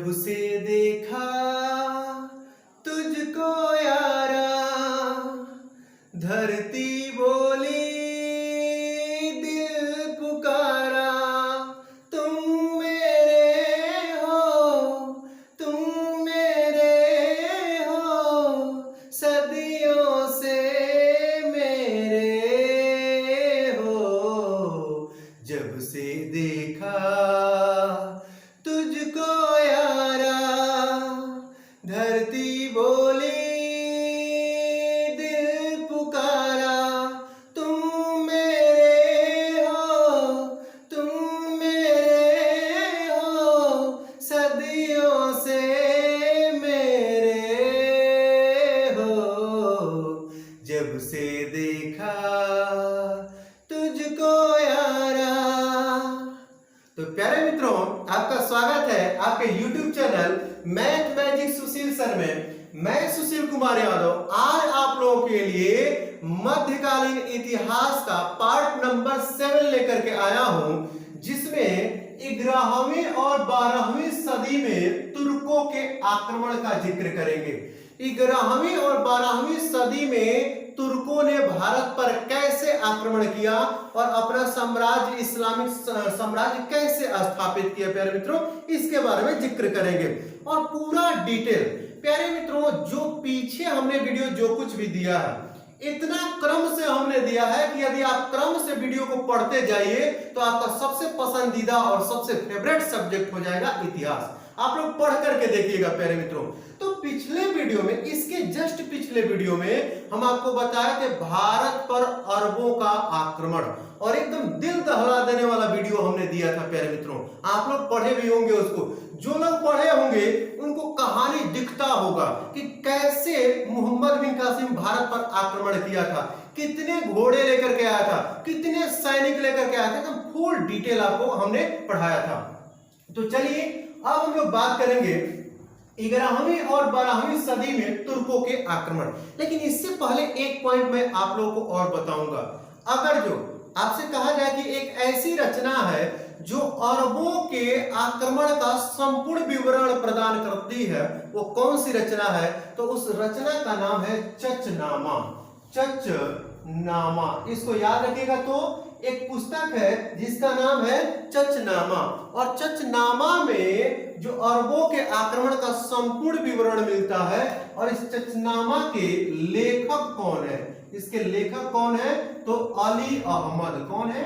जब से देखा तुझको यारा, धरती बोली दिल पुकारा, तुम मेरे हो, तुम मेरे हो, सदियों से मेरे हो। जब से देखा तुझको यारा, धरती बोली दिल पुकारा, तुम मेरे हो, तुम मेरे हो, सदियों से मेरे हो। जब से देखा तुझको यारा। तो प्यारे मित्रों, आपका स्वागत है आपके YouTube चैनल मैथ मैजिक सुशील सर में। मैं सुशील कुमार यादव आज आप लोगों के लिए मध्यकालीन इतिहास का पार्ट नंबर 7 लेकर के आया हूं, जिसमें 11वीं और 12वीं सदी में तुर्कों के आक्रमण का जिक्र करेंगे। 11वीं और 12वीं सदी में तुर्कों ने भारत पर कैसे आक्रमण किया और अपना साम्राज्य, इस्लामिक साम्राज्य कैसे स्थापित किया, प्यारे मित्रों इसके बारे में जिक्र करेंगे और पूरा डिटेल। प्यारे मित्रों, जो पीछे हमने वीडियो जो कुछ भी दिया है, इतना क्रम से हमने दिया है कि यदि आप क्रम से वीडियो को पढ़ते जाइए तो आपका सबसे पसंदीदा और सबसे फेवरेट सब्जेक्ट हो जाएगा इतिहास। आप लोग पढ़ करके देखिएगा प्यारे मित्रों। तो पिछले वीडियो में, इसके जस्ट पिछले वीडियो में हम आपको बताया कि भारत पर अरबों का आक्रमण, और एकदम दिल दहला देने वाला वीडियो हमने दिया था प्यारे मित्रों। आप लोग पढ़े भी होंगे उसको। जो लोग पढ़े होंगे उनको कहानी दिखता होगा कि कैसे मोहम्मद बिन कासिम भारत पर आक्रमण किया था, कितने घोड़े लेकर के आया था, कितने सैनिक लेकर के आया था, एकदम फुल डिटेल आपको हमने पढ़ाया था। तो चलिए अब हम लोग बात करेंगे 11वीं और 12वीं सदी में तुर्कों के आक्रमण। लेकिन इससे पहले एक पॉइंट मैं आप लोगों को और बताऊंगा। अगर जो आपसे कहा जाए कि एक ऐसी रचना है जो अरबों के आक्रमण का संपूर्ण विवरण प्रदान करती है, वो कौन सी रचना है? तो उस रचना का नाम है चचनामा। चचनामा, इसको याद रखिएगा। तो एक पुस्तक है जिसका नाम है चचनामा, और चचनामा में जो अरबों के आक्रमण का संपूर्ण विवरण मिलता है। और इस चचनामा के लेखक कौन है? इसके लेखक कौन है? तो अली अहमद। कौन है?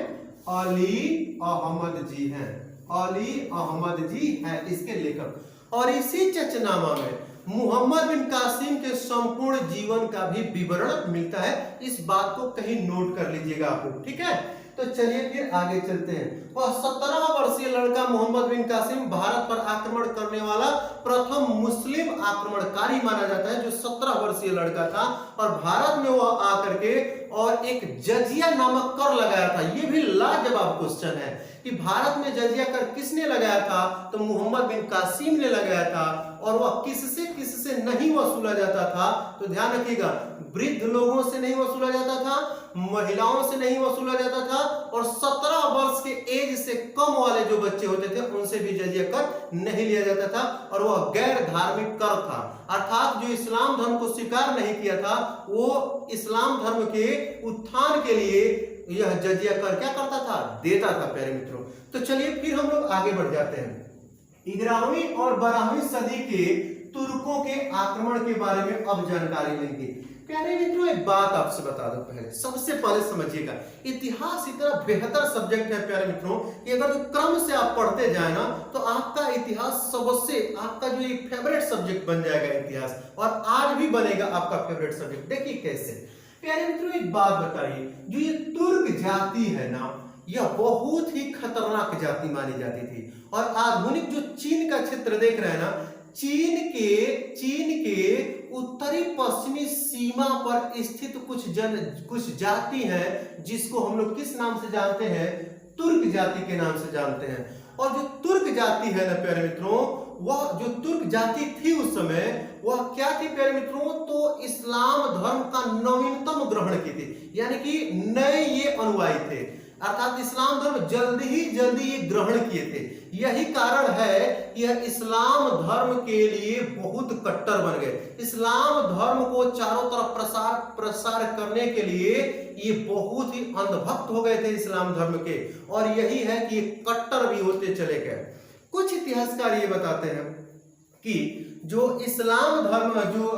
अली अहमद जी हैं। अली अहमद जी हैं इसके लेखक। और इसी चचनामा में मोहम्मद बिन कासिम के संपूर्ण जीवन का भी विवरण मिलता है। इस बात को कहीं नोट कर लीजिएगा आप लोग, ठीक है? तो चलिए फिर आगे चलते हैं। वह 17 वर्षीय लड़का मोहम्मद बिन कासिम भारत पर आक्रमण करने वाला प्रथम मुस्लिम आक्रमणकारी माना जाता है, जो 17 वर्षीय लड़का था। और भारत में वह आकर के और एक जजिया नामक कर लगाया था। यह भी लाजवाब क्वेश्चन है कि भारत में जजिया कर किसने लगाया था? तो मोहम्मद बिन कासिम ने लगाया था। और वह किससे नहीं वसूला जाता था? तो ध्यान रखिएगा, वृद्ध लोगों से नहीं वसूला जाता था, महिलाओं से नहीं वसूला जाता था, और 17 वर्ष के एज से कम वाले जो बच्चे होते थे उनसे भी जजिया कर नहीं लिया जाता था। और वह गैर धार्मिक कर था, अर्थात जो इस्लाम धर्म को स्वीकार नहीं किया था, वो इस्लाम धर्म के उत्थान के लिए यह जजिया कर क्या करता था? देता था प्यारे मित्रों। तो चलिए फिर हम लोग आगे बढ़ जाते हैं। 11वीं और 12वीं सदी के तुर्कों के आक्रमण के बारे में अब जानकारी लेंगे। प्यारे मित्रों, एक बात आपसे बता दो। पहले सबसे पहले समझिएगा, इतिहास इतना बेहतर सब्जेक्ट है प्यारे मित्रों कि अगर जो क्रम से आप पढ़ते जाए ना, तो आपका इतिहास सबसे आपका जो एक फेवरेट सब्जेक्ट बन जाएगा इतिहास, और आज भी बनेगा आपका फेवरेट सब्जेक्ट। देखिए कैसे। प्यारे मित्रों, एक बात बताइए, जो ये तुर्क जाति है ना, यह बहुत ही खतरनाक जाति मानी जाती थी। और आधुनिक जो चीन का क्षेत्र देख रहे हैं ना, चीन के उत्तरी पश्चिमी सीमा पर स्थित कुछ जाति हैं जिसको हम लोग किस नाम से जानते हैं? तुर्क जाति के नाम से जानते हैं। और जो तुर्क जाति है ना प्यारे मित्रों, वह जो तुर्क जाति थी उस समय, वह क्या थी प्यारे मित्रों? तो इस्लाम धर्म का नवीनतम ग्रहण की थी, यानी कि नए ये अनुयायी थे, अर्थात इस्लाम धर्म जल्दी ही ये ग्रहण किए थे। यही कारण है कि यह इस्लाम धर्म के लिए बहुत कट्टर बन गए। इस्लाम धर्म को चारों तरफ प्रसार करने के लिए ये बहुत ही अंधभक्त हो गए थे इस्लाम धर्म के, और यही है कि कट्टर भी होते चले गए। कुछ इतिहासकार ये बताते हैं कि जो इस्लाम धर्म जो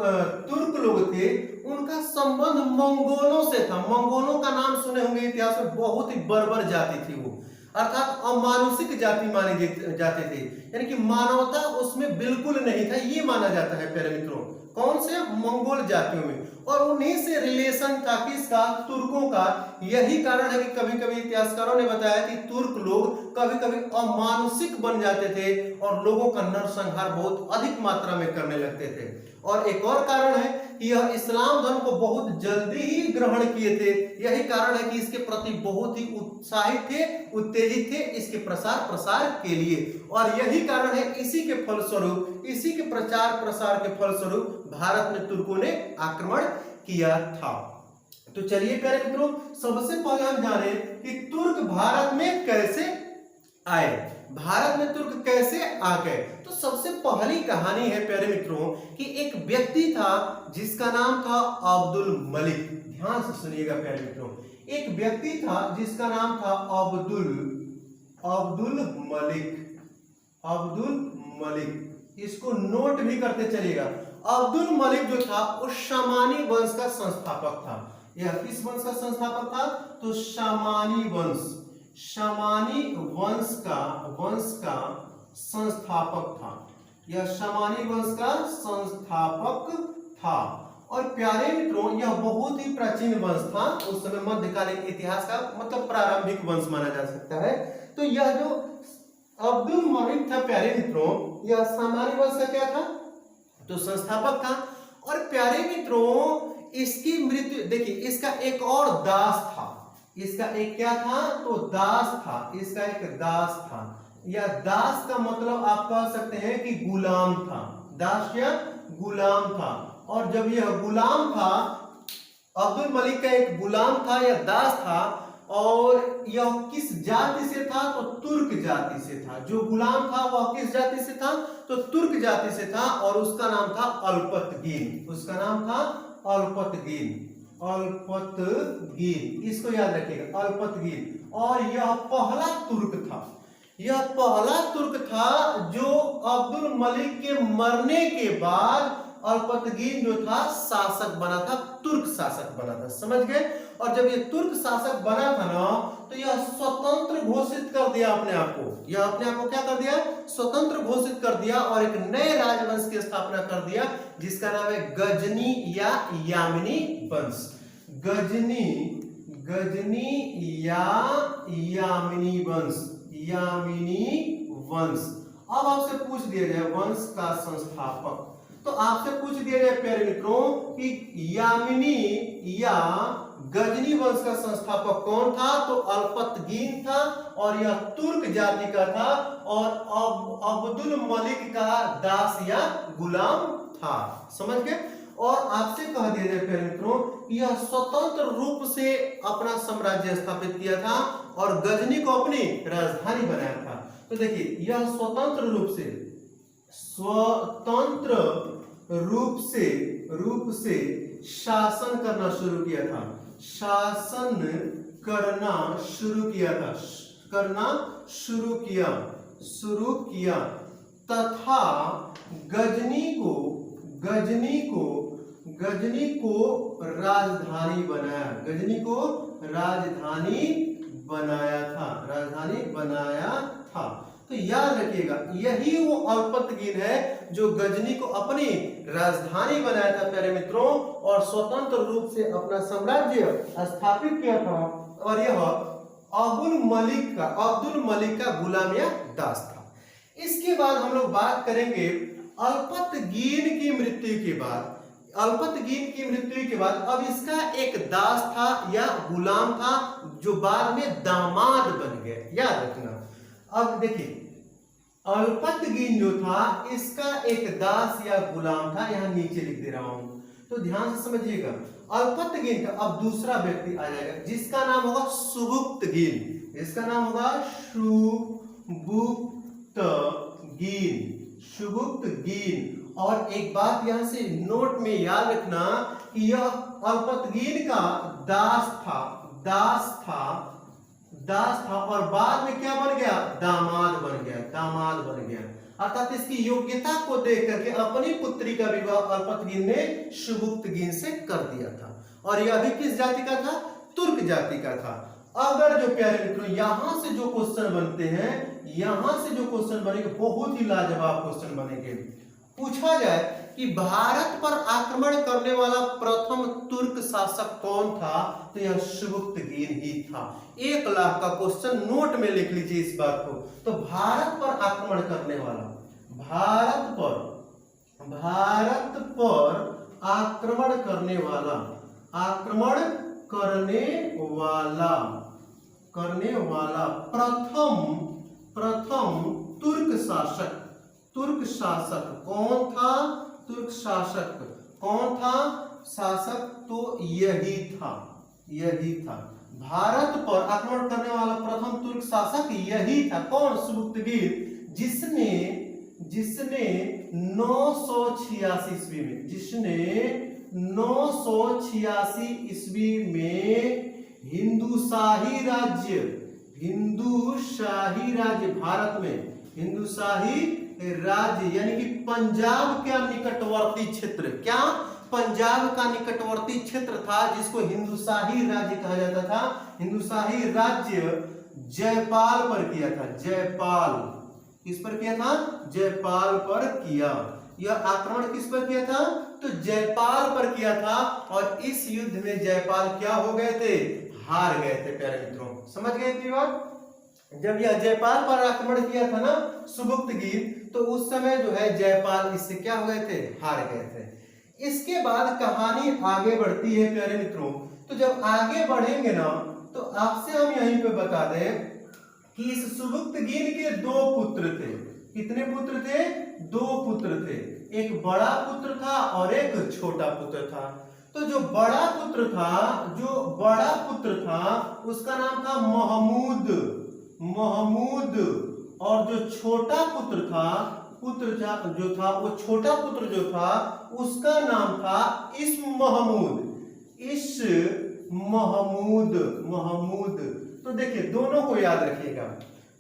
तुर्क लोग थे उनका संबंध मंगोलों से था। मंगोलों का नाम सुने होंगे इतिहास में, बहुत ही बर्बर जाति थी वो, अर्थात अमानुषिक जाति माने जाते थे, यानी कि मानवता उसमें बिल्कुल नहीं था, ये माना जाता है प्यारे मित्रों। कौन से? मंगोल जातियों में, और उन्हीं से रिलेशन था किसका? तुर्कों का। यही कारण है कि कभी कभी इतिहासकारों ने बताया कि तुर्क लोग कभी कभी अमानुषिक बन जाते थे और लोगों का नरसंहार बहुत अधिक मात्रा में करने लगते थे। और एक और कारण है कि यह इस्लाम धर्म को बहुत जल्दी ही ग्रहण किए थे। यही कारण है कि इसके प्रति बहुत ही उत्साहित थे, उत्तेजित थे इसके प्रसार के लिए। और यही कारण है, इसी के फलस्वरूप, इसी के प्रचार प्रसार के फलस्वरूप भारत में तुर्कों ने आक्रमण किया था। तो चलिए प्यारे मित्रों, सबसे पहले हम जाने कि तुर्क भारत में कैसे आए, भारत में तुर्क कैसे आ गए। तो सबसे पहली कहानी है प्यारे मित्रों कि एक व्यक्ति था जिसका नाम था अब्दुल मलिक। ध्यान से सुनिएगा प्यारे मित्रों, एक व्यक्ति था जिसका नाम था अब्दुल मलिक। इसको नोट भी करते चलिएगा। अब्दुल मलिक जो था वो शामानी वंश का संस्थापक था। यह किस वंश का संस्थापक था? तो शामानी वंश का संस्थापक था। यह शामानी वंश का संस्थापक था। और प्यारे मित्रों, यह बहुत ही प्राचीन वंश था, उस समय मध्यकालीन इतिहास का मतलब प्रारंभिक वंश माना जा सकता है। तो यह जो अब्दुल मलिक था प्यारे मित्रों, यह शामानी वंश का क्या था? तो संस्थापक था। और प्यारे मित्रों, इसकी मृत्यु देखिए, इसका एक और दास था। इसका एक क्या था? तो दास था। इसका एक दास था। यह दास का मतलब आप कह सकते हैं कि गुलाम था। दास क्या? गुलाम था। और जब यह गुलाम था, अब्दुल मलिक का एक गुलाम था, यह दास था, और यह किस जाति से था? तो तुर्क जाति से था। जो गुलाम था वह किस जाति से था? तो तुर्क जाति से था, और उसका नाम था अल्पतगीन। उसका नाम था अल्पतगीन। इसको याद रखिएगा, अल्पतगीन। और यह पहला तुर्क था। यह पहला तुर्क था जो अब्दुल मलिक के मरने के बाद अल्पतगीन जो था शासक बना था, तुर्क शासक बना था। समझ गए? और जब ये तुर्क शासक बना था ना, तो यह स्वतंत्र घोषित कर दिया अपने आप को। यह अपने आप को क्या कर दिया? स्वतंत्र घोषित कर दिया, और एक नए राजवंश की स्थापना कर दिया जिसका नाम है गजनी या यामिनी वंश। गजनी या यामिनी वंश। अब आपसे पूछ दिया जाए वंश का संस्थापक, तो आपसे पूछ दिया जाए प्यारे मित्रों कि यामिनी या गजनी वंश का संस्थापक कौन था? तो अल्पतगीन था, और यह तुर्क जाति का था, और अब्दुल मलिक का दास या गुलाम था। समझ गए? और आपसे कह दिया जाए प्यारे मित्रों, यह स्वतंत्र रूप से अपना साम्राज्य स्थापित किया था और गजनी को अपनी राजधानी बनाया था। तो देखिए, यह स्वतंत्र रूप से शासन करना शुरू किया तथा गजनी को राजधानी बनाया था। तो याद रखिएगा, यही वो अल्पतगीन है जो गजनी को अपनी राजधानी बनाया था प्यारे मित्रों, और स्वतंत्र रूप से अपना साम्राज्य स्थापित किया था। और यह अब्दुल मलिक का गुलाम या दास था। इसके बाद हम लोग बात करेंगे अल्पतगीन की मृत्यु के बाद अब इसका एक दास था या गुलाम था जो बाद में दामाद बन गया। याद रखना। अब देखिए, अल्पतगीन जो था इसका एक दास या गुलाम था, यहां नीचे लिख दे रहा हूं, तो ध्यान से समझिएगा। अल्पतगीन का अब दूसरा व्यक्ति आ जाएगा जिसका नाम होगा सुबुक्तगीन। इसका नाम होगा सुबुक्तगीन। शुभुक्तगीन। और एक बात यहां से नोट में याद रखना कि यह अल्पतगीन का दास था और बाद में क्या बन गया, दामाद बन गया। अर्थात इसकी योग्यता को देख करके अपनी पुत्री का विवाह अल्पतगीन ने शुभुक्तगीन से कर दिया था। और यह भी किस जाति का था, तुर्क जाति का था। अगर जो प्यारे मित्रों यहां से जो क्वेश्चन बनते हैं, यहां से जो क्वेश्चन बनेंगे बहुत ही लाजवाब क्वेश्चन बनेंगे। पूछा जाए कि भारत पर आक्रमण करने वाला प्रथम तुर्क शासक कौन था, तो यह शुभुक्तगीन ही था। 1 लाख का क्वेश्चन नोट में लिख लीजिए इस बात को। तो भारत पर आक्रमण करने वाला, भारत पर आक्रमण करने वाला प्रथम तुर्क शासक कौन था, शासक तो यही था। भारत पर आक्रमण करने वाला प्रथम तुर्क शासक यही था। कौन, शुभुक्तगीन, जिसने 986 ईस्वी में हिंदू शाही राज्य भारत में, हिंदू शाही राज्य यानी कि पंजाब का निकटवर्ती क्षेत्र, क्या पंजाब का निकटवर्ती क्षेत्र था जिसको हिंदू शाही राज्य कहा जाता था। हिंदू शाही राज्य जयपाल पर किया था। किस पर किया था, जयपाल पर किया। यह आक्रमण किस पर किया था, तो जयपाल पर किया था। और इस युद्ध में जयपाल क्या हो गए थे, हार गए थे। प्यारे मित्रों समझ गए इतनी बात। जब यह जयपाल पर आक्रमण किया था ना शुभुक्तगीन, तो उस समय जो है जयपाल इससे क्या हो गए थे, हार गए थे। इसके बाद कहानी आगे बढ़ती है प्यारे मित्रों। तो जब आगे बढ़ेंगे ना, तो आपसे हम यहीं पे बता दें कि इस शुभुक्तगीन के 2 पुत्र थे। कितने पुत्र थे, 2 पुत्र थे। एक बड़ा पुत्र था और एक छोटा पुत्र था। तो जो बड़ा पुत्र था उसका नाम था महमूद, और जो छोटा पुत्र था उसका नाम था इस्म महमूद। तो देखिए दोनों को याद रखिएगा।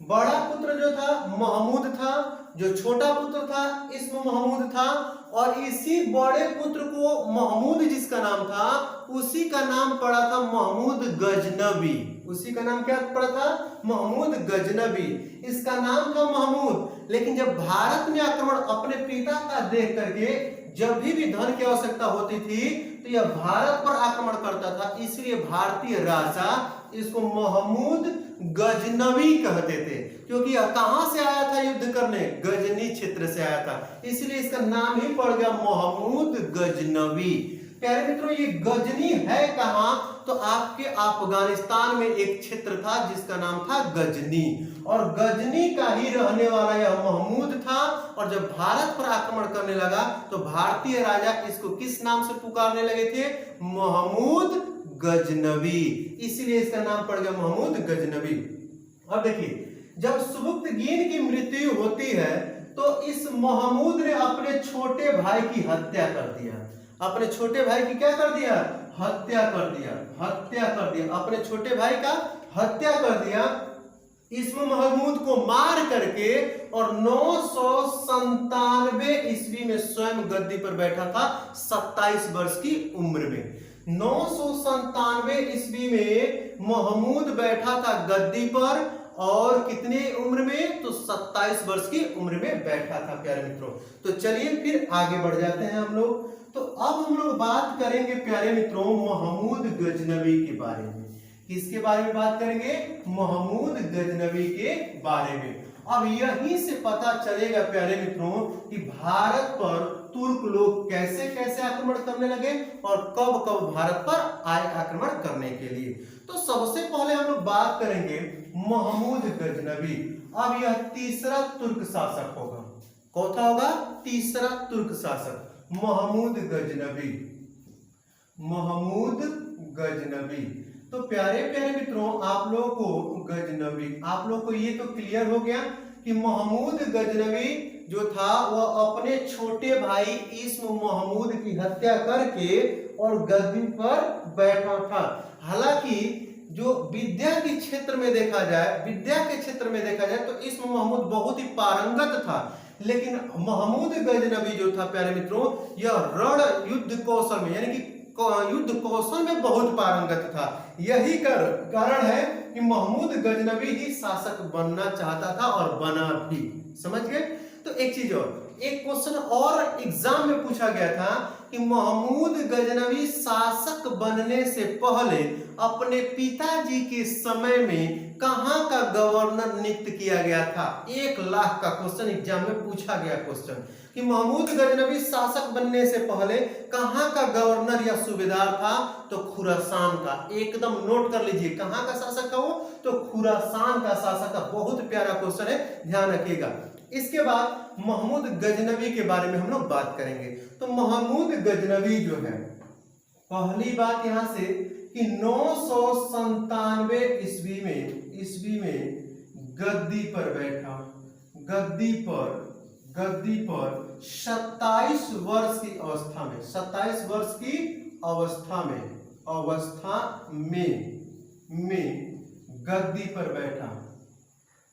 बड़ा पुत्र जो था महमूद था, जो छोटा पुत्र था इस्म महमूद था। और इसी बड़े पुत्र को महमूद जिसका नाम था, उसी का नाम पड़ा था महमूद गजनबी। उसी का नाम क्या पड़ा था, महमूद गजनबी। इसका नाम था महमूद। लेकिन जब भारत में आक्रमण अपने पिता का देख करके जब भी धन की आवश्यकता होती थी तो यह भारत पर आक्रमण करता था। इसलिए भारतीय राजा इसको महमूद गजनवी कहते थे, क्योंकि यह कहां से आया था युद्ध करने, गजनी क्षेत्र से आया था। इसलिए इसका नाम ही पड़ गया महमूद गजनवी। प्यारे मित्रों ये गजनी है कहां, तो आपके अफगानिस्तान में एक क्षेत्र था जिसका नाम था गजनी, और गजनी का ही रहने वाला यह महमूद था। और जब भारत पर आक्रमण करने लगा तो भारतीय राजा इसको किस नाम से पुकारने लगे थे, महमूद गजनवी। इसलिए इसका नाम पड़ गया महमूद गजनवी। अब देखिए जब शुभुक्तगीन की मृत्यु होती है तो इस महमूद ने अपने छोटे भाई की हत्या कर दिया। अपने छोटे भाई की क्या कर दिया, हत्या कर दिया। अपने छोटे भाई का हत्या कर दिया इस्म महमूद को मार करके। और 997 ईस्वी में स्वयं गद्दी पर बैठा था 27 वर्ष की उम्र में। 997 ईस्वी में महमूद बैठा था गद्दी पर, और कितने उम्र में, तो 27 वर्ष की उम्र में बैठा था। प्यारे मित्रों तो चलिए फिर आगे बढ़ जाते हैं हम लोग। तो अब हम लोग बात करेंगे प्यारे मित्रों महमूद गजनवी के बारे में। किसके बारे में बात करेंगे, महमूद गजनवी के बारे में। अब यहीं से पता चलेगा प्यारे मित्रों कि भारत पर तुर्क लोग कैसे कैसे आक्रमण करने लगे और कब कब भारत पर आए आक्रमण करने के लिए। तो सबसे पहले हम लोग बात करेंगे महमूद गजनवी। अब यह तीसरा तुर्क शासक होगा। कौन सा होगा, तीसरा तुर्क शासक महमूद गजनवी। तो प्यारे प्यारे मित्रों आप लोगों को ये तो क्लियर हो गया कि महमूद गजनवी जो था वह अपने छोटे भाई इस्म महमूद की हत्या करके और गद्दी पर बैठा था। हालांकि जो विद्या के क्षेत्र में देखा जाए तो इस्म महमूद बहुत ही पारंगत था, लेकिन महमूद गजनवी जो था प्यारे मित्रों यह रण युद्ध कौशल में यानी कि युद्ध कौशल में बहुत पारंगत था। यही कारण है कि महमूद गजनवी ही शासक बनना चाहता था और बना भी। समझ गए? तो एक चीज और, एक क्वेश्चन और एग्जाम में पूछा गया था कि महमूद गजनवी शासक बनने से पहले अपने पिताजी के समय में कहां का गवर्नर नियुक्त किया गया था। 1 लाख का क्वेश्चन एग्जाम में पूछा गया क्वेश्चन कि महमूद गजनवी शासक बनने से पहले कहां का गवर्नर या सूबेदार था, तो खुरासान का। एकदम नोट कर लीजिए, कहां का शासक था वो, तो खुरासान का शासक था। बहुत प्यारा क्वेश्चन है, ध्यान रखिएगा। इसके बाद महमूद गजनवी के बारे में हम लोग बात करेंगे। तो महमूद गजनवी जो है, पहली बात यहां से कि 997 ईस्वी में गद्दी पर बैठा, गद्दी पर 27 वर्ष की अवस्था में, 27 वर्ष की अवस्था में गद्दी पर बैठा,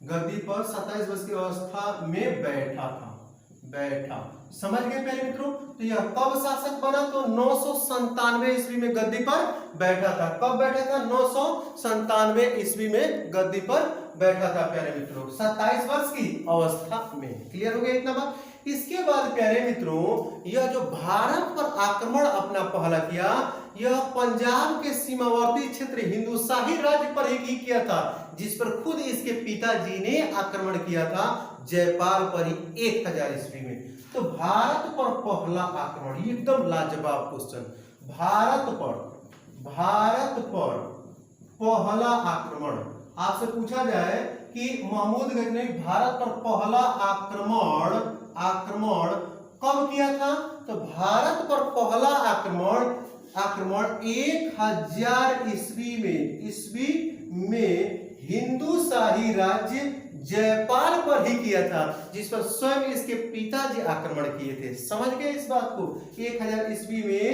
गद्दी पर 27 वर्ष की अवस्था में बैठा। समझ गए प्यारे मित्रों? तो यह कब शासक बना, तो 997 ईस्वी में गद्दी पर बैठा था। कब बैठा था? 997 ईस्वी में गद्दी पर बैठा था प्यारे मित्रों, 27 वर्ष की अवस्था में। क्लियर हो गया इतना बात? इसके बाद प्यारे मित्रों यह जो भारत पर आक्रमण अपना पहला किया, यह पंजाब के सीमावर्ती क्षेत्र हिंदुशाही राज्य पर ही किया था, जिस पर खुद इसके पिताजी ने आक्रमण किया था, जयपाल पर ही 1000 ईस्वी में। तो भारत पर पहला आक्रमण, एकदम लाजवाब क्वेश्चन। भारत पर पहला आक्रमण आपसे पूछा जाए कि महमूद गजनवी भारत पर पहला आक्रमण कब किया था, तो भारत पर पहला आक्रमण 1000 ईस्वी में हिंदुशाही राज्य जयपाल पर ही किया था, जिस पर स्वयं इसके पिताजी आक्रमण किए थे। समझ गए इस बात को? 1000 ईस्वी में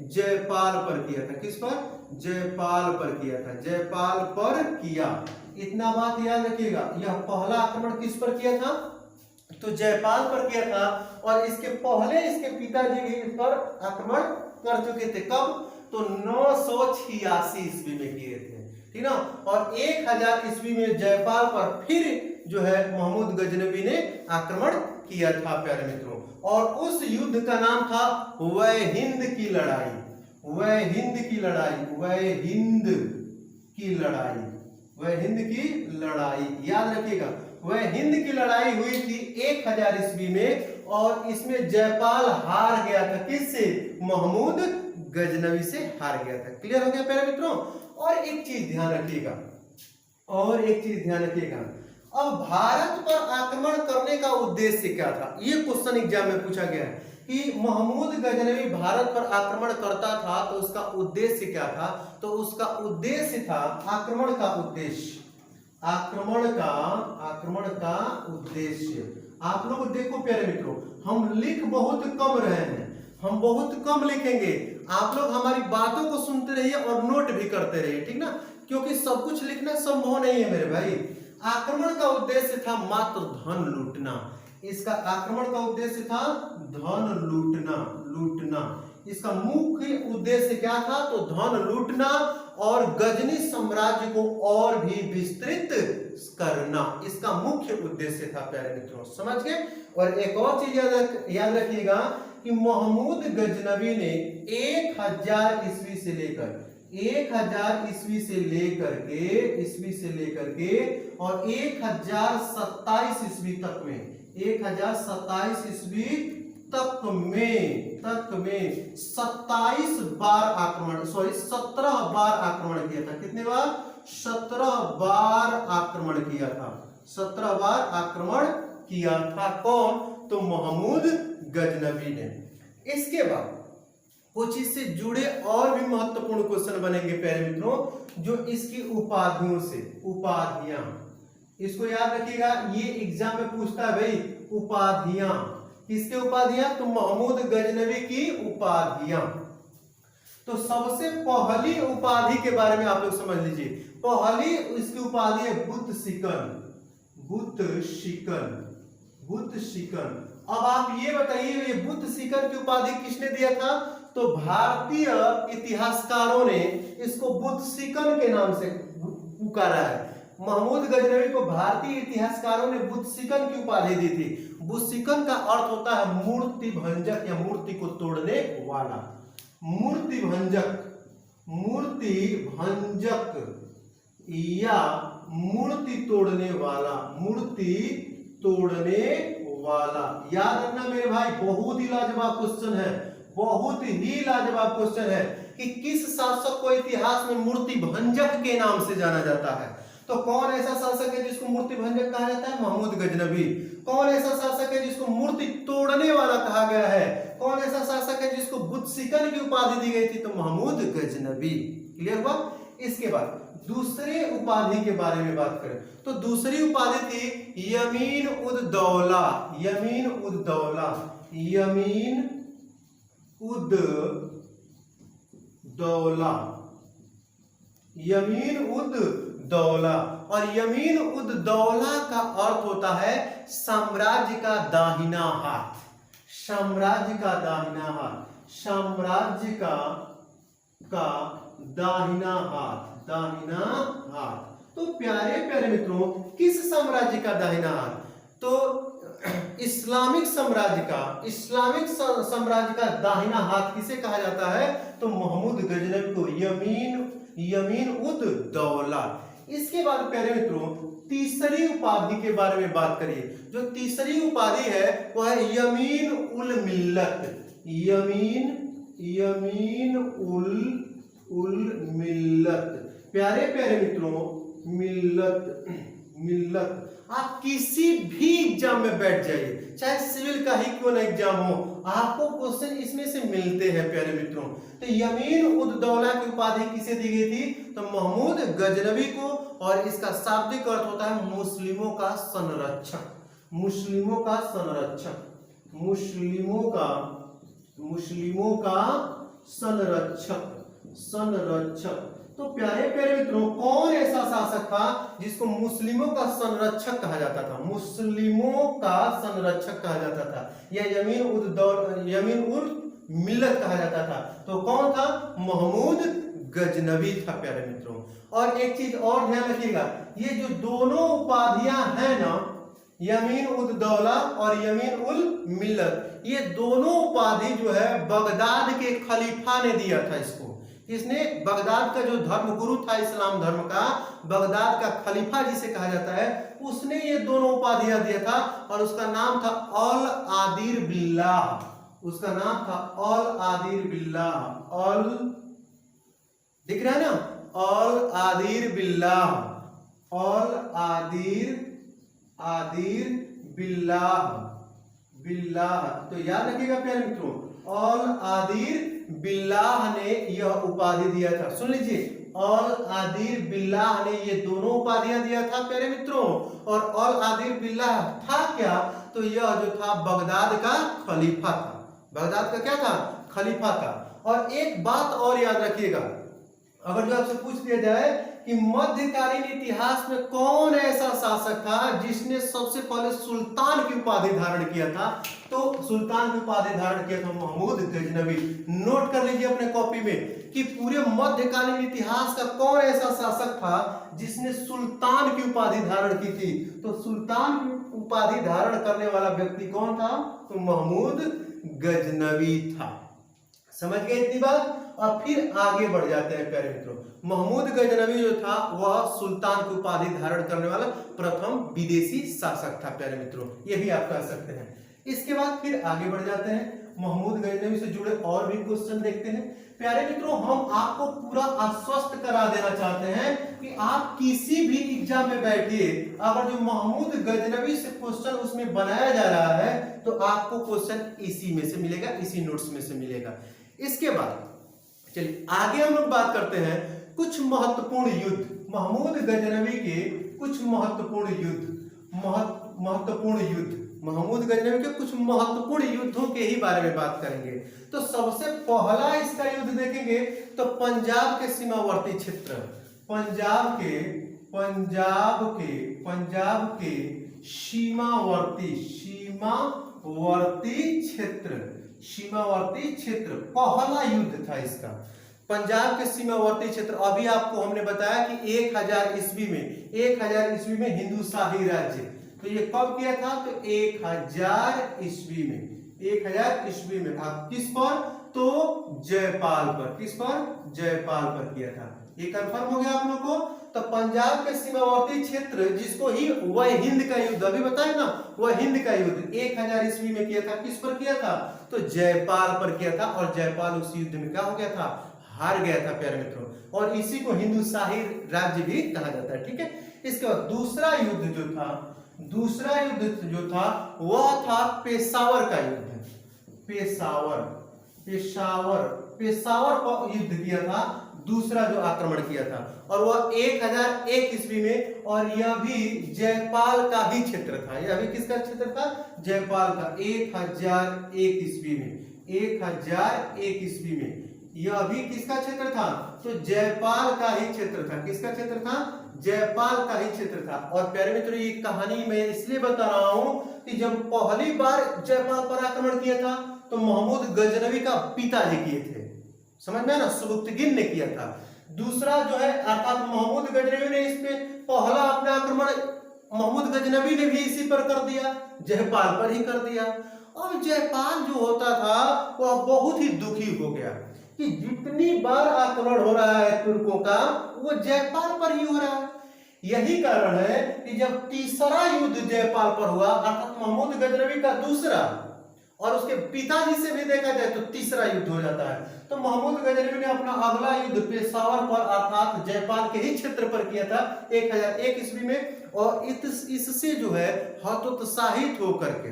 जयपाल पर किया था। किस पर? जयपाल पर किया था, जयपाल पर किया। इतना बात याद रखिएगा। यह पहला आक्रमण किस पर किया था, तो जयपाल पर किया था, और इसके पहले इसके पिताजी भी इस पर आक्रमण कर चुके थे। कब? तो 986 ईस्वी में किए थे, ठीक ना। और 1000 ईस्वी में जयपाल पर फिर जो है महमूद गजनवी ने आक्रमण किया था प्यारे मित्रों, और उस युद्ध का नाम था वह हिंद की लड़ाई। याद रखिएगा, वह हिंद की लड़ाई हुई थी 1000 ईस्वी में, और इसमें जयपाल हार गया था। किससे? महमूद गजनवी से हार गया था। क्लियर हो गया प्यारे मित्रों? और एक चीज ध्यान रखिएगा, अब भारत पर आक्रमण करने का उद्देश्य क्या था, ये क्वेश्चन एग्जाम में पूछा गया है कि महमूद गजनवी भारत पर आक्रमण करता था तो उसका उद्देश्य क्या था। तो उसका उद्देश्य था, आक्रमण का उद्देश्य आप लोग देखो प्यारे मित्रों, हम लिख बहुत कम रहे हैं, हम बहुत कम लिखेंगे। आप लोग हमारी बातों को सुनते रहिए और नोट भी करते रहिए, ठीक ना, क्योंकि सब कुछ लिखना संभव नहीं है मेरे भाई। आक्रमण का उद्देश्य था मात्र धन लूटना। इसका आक्रमण का उद्देश्य था धन लूटना। इसका मुख्य उद्देश्य क्या था, तो धन लूटना और गजनी साम्राज्य को और भी विस्तृत करना, इसका मुख्य उद्देश्य था प्यारे मित्रों। समझ गए? और एक और चीज याद रखिएगा कि महमूद गजनवी ने 1000 ईस्वी से लेकर के और 1027 ईस्वी तक में 1027 ईस्वी तक में 17 बार आक्रमण किया था। कितने बार? 17 बार आक्रमण किया था। 17 बार आक्रमण किया था। कौन? तो महमूद गजनवी ने। इसके बाद कुछ इससे जुड़े और भी महत्वपूर्ण क्वेश्चन बनेंगे प्यारे मित्रों, जो इसकी उपाधियों से, इसको याद रखिएगा, ये एग्जाम में पूछता है भाई उपाधियां। किसके उपाधियां? तो महमूद गजनवी की उपाधियां। तो सबसे पहली उपाधि के बारे में आप लोग समझ लीजिए। पहली इसकी उपाधि है बुत शिकन। बुत शिकन, बुत शिकन। अब आप ये बताइए, ये बुत शिकन की उपाधि किसने दिया था? तो भारतीय इतिहासकारों ने इसको बुत शिकन के नाम से पुकारा है। महमूद गजनवी को भारतीय इतिहासकारों ने बुत शिकन की उपाधि दी थी। बुत शिकन का अर्थ होता है मूर्ति भंजक या मूर्ति को तोड़ने वाला। मूर्ति भंजक, मूर्ति भंजक या मूर्ति तोड़ने वाला, मूर्ति तोड़ने वाला। याद रखना मेरे भाई, बहुत ही लाजवाब क्वेश्चन है, बहुत ही लाजवाब क्वेश्चन है कि किस शासक को इतिहास में मूर्ति भंजक के नाम से जाना जाता है। तो कौन ऐसा शासक है जिसको मूर्ति भंजक कहा जाता है? महमूद गजनवी। कौन ऐसा शासक है जिसको मूर्ति तोड़ने वाला कहा गया है? कौन ऐसा शासक है जिसको बुत शिकन की उपाधि दी गई थी? तो महमूद गजनवी। क्लियर हुआ? इसके बाद दूसरे उपाधि के बारे में बात करें तो दूसरी उपाधि थी यमीन उद दौला। यमीन उद दौला, यमीन उद दौला, यमीन उद दौला। और यमीन उद दौला का अर्थ होता है साम्राज्य का दाहिना हाथ। साम्राज्य का दाहिना हाथ, साम्राज्य का दाहिना हाथ, दाहिना हाथ। तो प्यारे प्यारे मित्रों, किस साम्राज्य का दाहिना हाथ? तो इस्लामिक साम्राज्य का, इस्लामिक साम्राज्य का दाहिना हाथ किसे कहा जाता है? तो महमूद गजनवी को यमीन उद दौला। इसके बाद प्यारे मित्रों तीसरी उपाधि के बारे में बात करिए। जो तीसरी उपाधि है वह है यमीन उल मिल्लत। यमीन उल मिल्लत। प्यारे प्यारे मित्रों, मिल्लत आप किसी भी एग्जाम में बैठ जाइए, चाहे सिविल का ही क्यों ना एग्जाम हो, आपको क्वेश्चन इसमें से मिलते हैं प्यारे मित्रों। तो यमीन उद दौला की उपाधि किसे दी गई थी? तो महमूद गजनवी को। और इसका शाब्दिक अर्थ होता है मुस्लिमों का संरक्षक। मुस्लिमों का संरक्षक, मुस्लिमों का संरक्षक। तो प्यारे प्यारे मित्रों, कौन ऐसा शासक था जिसको मुस्लिमों का संरक्षक कहा जाता था? मुस्लिमों का संरक्षक कहा जाता था, या यमीन उल मिल्लत कहा जाता था। तो कौन था? महमूद गजनवी था प्यारे मित्रों। और एक चीज और ध्यान रखिएगा, ये जो दोनों उपाधियां हैं ना, यमीन उद दौला और यमीन उल मिल्लत, ये दोनों उपाधि जो है बगदाद के खलीफा ने दिया था इसको। किसने? बगदाद का जो धर्म गुरु था इस्लाम धर्म का, बगदाद का खलीफा जिसे कहा जाता है, उसने ये दोनों उपाधियां दिया था। और उसका नाम था अल आदिर बिल्लाह। उसका नाम था अल आदिर बिल्लाह। अल दिख रहा है ना? अल आदिर बिल्लाह, अल आदिर बिल्लाह। तो याद रखिएगा प्यारे मित्रों, अल आदिर बिल्लाह ने यह उपाधि दिया था। सुन लीजिए, अल आदिर बिल्लाह ने ये दोनों उपाधियां दिया था प्यारे मित्रों। और अल आदिर बिल्लाह था क्या? तो यह जो था बगदाद का खलीफा था। बगदाद का क्या था? खलीफा था। और एक बात और याद रखिएगा, अगर जो आपसे पूछ दिया जाए कि मध्यकालीन इतिहास में कौन ऐसा शासक था जिसने सबसे पहले सुल्तान की उपाधि धारण किया था, तो सुल्तान की उपाधि धारण किया था महमूद गजनवी। नोट कर लीजिए अपने कॉपी में कि पूरे मध्यकालीन इतिहास का कौन ऐसा शासक था जिसने सुल्तान की उपाधि धारण की थी। तो सुल्तान की उपाधि धारण करने वाला व्यक्ति कौन था? तो महमूद गजनवी था। समझ गए इतनी बात? और फिर आगे बढ़ जाते हैं प्यारे मित्रों। महमूद गजनवी जो था वह सुल्तान की उपाधि धारण करने वाला प्रथम विदेशी शासक था प्यारे मित्रों, ये भी आप कह सकते हैं। इसके बाद फिर आगे बढ़ जाते हैं, महमूद गजनवी से जुड़े और भी क्वेश्चन देखते हैं। प्यारे मित्रों, हम आपको पूरा आश्वस्त करा देना चाहते हैं कि आप किसी भी एग्जाम में बैठिए, अगर जो महमूद गजनवी से क्वेश्चन उसमें बनाया जा रहा है तो आपको क्वेश्चन इसी में से मिलेगा, इसी नोट्स में से मिलेगा। इसके बाद चलिए आगे हम लोग बात करते हैं कुछ महत्वपूर्ण युद्ध, महमूद गजनवी के कुछ महत्वपूर्ण युद्ध, महमूद गजनवी के कुछ महत्वपूर्ण युद्धों के ही बारे में बात करेंगे। तो सबसे पहला इसका युद्ध देखेंगे तो पंजाब के सीमावर्ती क्षेत्र, पंजाब के सीमावर्ती क्षेत्र पहला युद्ध था इसका। पंजाब के सीमावर्ती क्षेत्र, अभी आपको हमने बताया कि 1000 ईस्वी में हिंदू शाही राज्य, तो ये कब किया था? तो 1000 ईस्वी में। आप किस पर? तो जयपाल पर। किस पर? जयपाल पर किया था। ये कंफर्म हो गया आप लोग को। तो पंजाब के सीमावर्ती क्षेत्र जिसको ही वह हिंद का युद्ध अभी बताए ना, वह हिंद का युद्ध 1000 ईस्वी में किया था। किस पर किया था? तो जयपाल पर किया था। और जयपाल उस युद्ध में क्या हो गया था? हार गया था प्यारे मित्रों। और इसी को हिंदू शाही राज्य भी कहा जाता है। ठीक है। इसके बाद दूसरा युद्ध जो था वह था पेशावर का युद्ध। पेशावर पर युद्ध किया था, दूसरा जो आक्रमण किया था, और वह 1001 ईस्वी में। और यह भी जयपाल का ही क्षेत्र था। यह भी किसका क्षेत्र था? जयपाल का। 1001 ईस्वी में यह भी किसका क्षेत्र था? तो जयपाल का ही क्षेत्र था। किसका क्षेत्र था? जयपाल का ही क्षेत्र था। और प्यारे मित्रों, ये कहानी मैं इसलिए बता रहा हूं कि जब पहली बार जयपाल पर आक्रमण किया था तो महमूद गजनवी का पिताजी किए थे, समझ में ना, सुबुक्तगिन ने किया था। दूसरा जो है अर्थात महमूद गजनवी ने इस पे पहला अपना आक्रमण महमूद गजनवी ने भी इसी पर कर दिया, जयपाल पर ही कर दिया। और जयपाल जो होता था वह बहुत ही दुखी हो गया कि जितनी बार आक्रमण हो रहा है तुर्कों का, वो जयपाल पर ही हो रहा है। यही कारण है कि जब तीसरा युद्ध जयपाल पर हुआ, अर्थात महमूद गजनवी का दूसरा, और उसके पिताजी से भी देखा जाए तो तीसरा युद्ध हो जाता है। तो महमूद गजनवी ने अपना अगला युद्ध पेशावर पर अर्थात जयपाल के ही क्षेत्र पर किया था 1001 ईस्वी में। और इससे जो है हतोत्साहित होकर के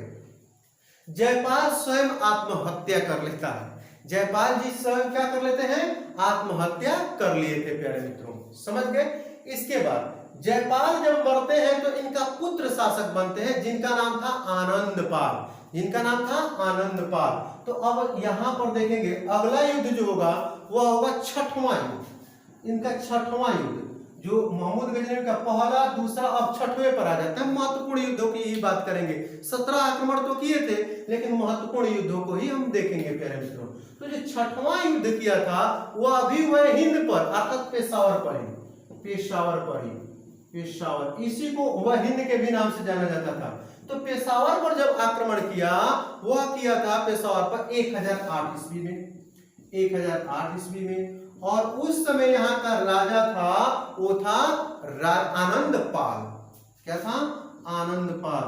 जयपाल स्वयं आत्महत्या कर लेता है। जयपाल जी स्वयं क्या कर लेते हैं? आत्महत्या कर लिए थे प्यारे मित्रों, समझ गए। इसके बाद जयपाल जब मरते हैं तो इनका पुत्र शासक बनते हैं जिनका नाम था आनंदपाल। तो अब यहां पर देखेंगे अगला युद्ध जो होगा वह होगा छठवां युद्ध। इनका छठवां युद्ध जो महमूद गजनवी का पहला, दूसरा, अब छठवें पर आ जाता है। महत्वपूर्ण युद्धों की ही बात करेंगे। 17 आक्रमण तो किए थे, लेकिन महत्वपूर्ण युद्धों को ही हम देखेंगे प्यारे मित्रों। तो जो छठवां युद्ध किया था वह भी वह हिंद पर अर्थात पेशावर, इसी को वह हिंद के भी नाम से जाना जाता था। तो पेशावर पर जब आक्रमण किया, वह किया था पेशावर पर 1008 ईस्वी में। और उस समय यहाँ का राजा था, वो था आनंदपाल। क्या था? आनंदपाल।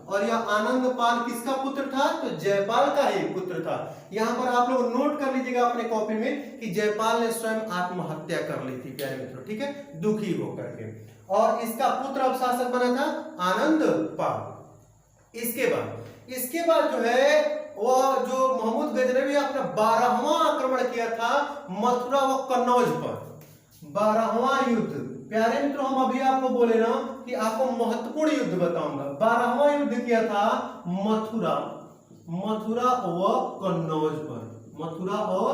और यह आनंदपाल किसका पुत्र था? तो जयपाल का ही पुत्र था। यहाँ पर आप लोग नोट कर लीजिएगा अपने कॉपी में कि जयपाल ने स्वयं आत्महत्या कर ली थी प्यारे मित्रों, ठीक है, दुखी होकर के। और इसका पुत्र अब शासक बना था आनंदपाल। इसके बाद जो है वो जो महमूद गजनवी अपना 12वां आक्रमण किया था मथुरा व कन्नौज पर। 12वां युद्ध प्यारे मित्रों, हम अभी आपको बोले ना कि आपको महत्वपूर्ण युद्ध बताऊंगा। 12वां युद्ध किया था मथुरा व कन्नौज पर, मथुरा और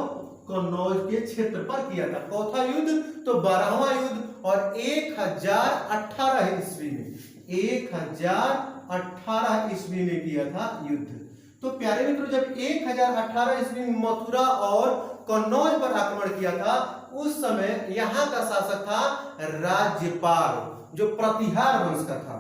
कन्नौज के क्षेत्र पर किया था। चौथा युद्ध तो 12वां युद्ध। और 1018 ईस्वी में किया था युद्ध। तो प्यारे मित्रों, जब 1018 ईस्वी में मथुरा और कन्नौज पर आक्रमण किया था, उस समय यहाँ का शासक था राज्यपाल, जो प्रतिहार वंश का था।